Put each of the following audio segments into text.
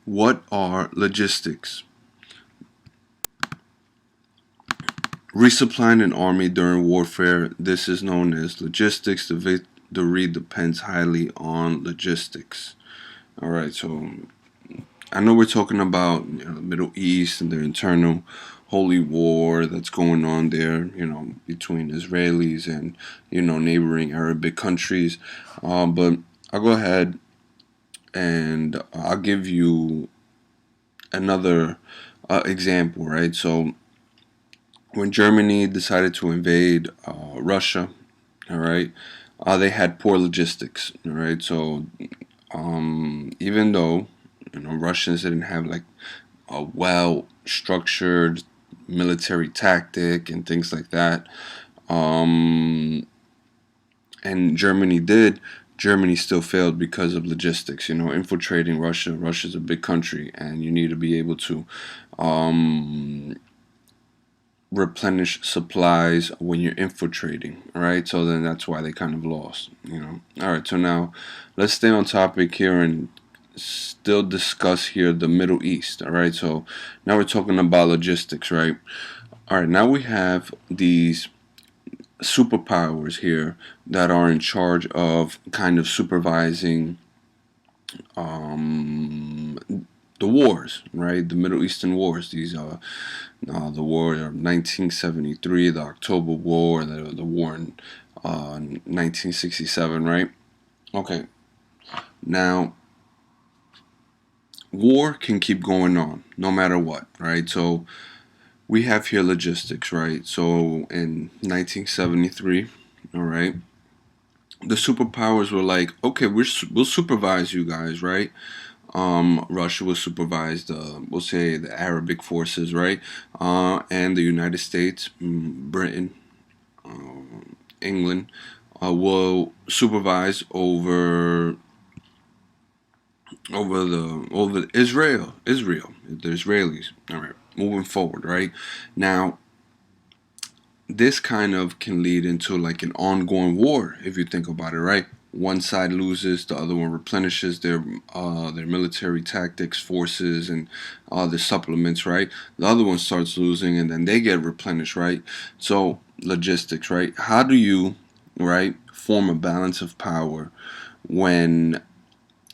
What are logistics? Resupplying an army during warfare. This is known as logistics. The victory depends highly on logistics. All right, so I know we're talking about the Middle East and the internal holy war that's going on there, between Israelis and neighboring Arabic countries. But I'll go ahead and I'll give you another example, right? So when Germany decided to invade Russia, all right, they had poor logistics, all right. So even though Russians didn't have like a well structured military tactic and things like that, and Germany did. Germany still failed because of logistics. Infiltrating Russia. Russia's a big country, and you need to be able to um, replenish supplies when you're infiltrating. All right, so then that's why they kind of lost. All right, so now let's stay on topic here and still discuss here the Middle East. All right, so now we're talking about logistics, right? All right, now we have these superpowers here that are in charge of kind of supervising um, the wars, right? The Middle Eastern wars. These are the war of 1973, the October War, the war in 1967, right? Okay, now war can keep going on no matter what, right? So we have here logistics, right? So in 1973, all right, the superpowers were like, okay, we'll supervise you guys, right? Russia will supervise we'll say, the Arabic forces, right? And the United States, Britain, England, will supervise over Israel, the Israelis. All right, moving forward, right now. This kind of can lead into like an ongoing war if you think about it, right? One side loses, the other one replenishes their military tactics, forces, and their supplements, right? The other one starts losing, and then they get replenished, right? So logistics, right? How do you, right, form a balance of power when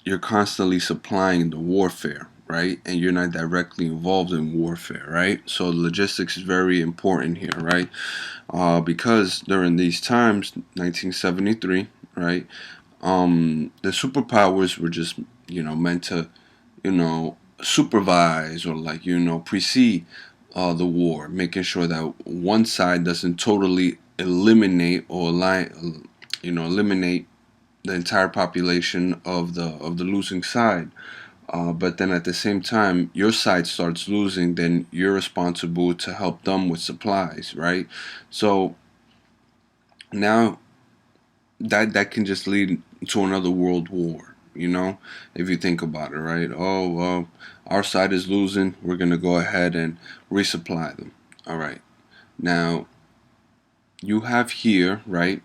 you're constantly supplying the warfare, right? And you're not directly involved in warfare, right? So logistics is very important here, right? Because during these times, 1973, right? The superpowers were just, meant to, supervise or like, precede the war, making sure that one side doesn't totally eliminate or eliminate the entire population of the losing side. But then at the same time, your side starts losing, then you're responsible to help them with supplies, right? So now that can just lead to another world war, if you think about it, right? Oh, well, our side is losing. We're going to go ahead and resupply them. All right. Now, you have here, right,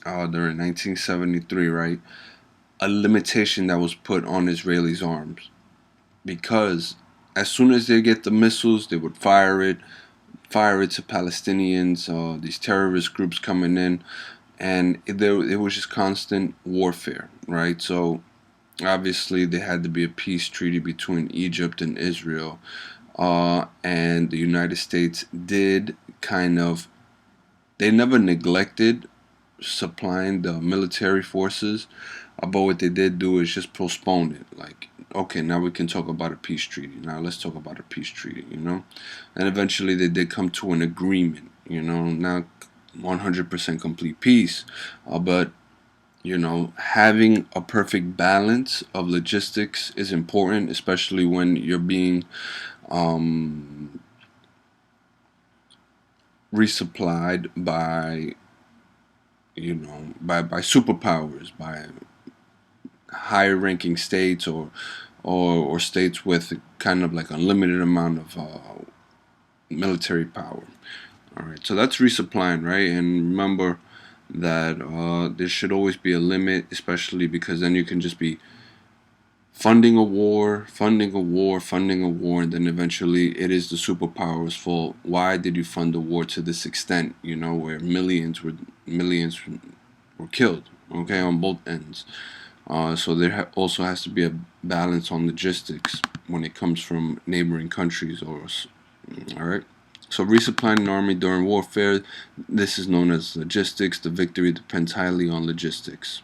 during 1973, right, a limitation that was put on Israelis' arms because as soon as they get the missiles, they would fire it to Palestinians, these terrorist groups coming in, and it was just constant warfare, right? So obviously there had to be a peace treaty between Egypt and Israel, and the United States did kind of, they never neglected supplying the military forces, but what they did do is just postpone it. Like, okay, now we can talk about a peace treaty. Now let's talk about a peace treaty. And eventually they did come to an agreement, not 100% complete peace, but having a perfect balance of logistics is important, especially when you're being um, resupplied by by superpowers, by higher ranking states, or states with kind of like unlimited amount of military power. All right, so that's resupplying, right? And remember that there should always be a limit, especially because then you can just be funding a war, funding a war, funding a war, and then eventually it is the superpower's fault. Why did you fund the war to this extent? You know, where millions were killed. Okay, on both ends. So there also has to be a balance on logistics when it comes from neighboring countries. All right. So resupplying an army during warfare, this is known as logistics. The victory depends highly on logistics.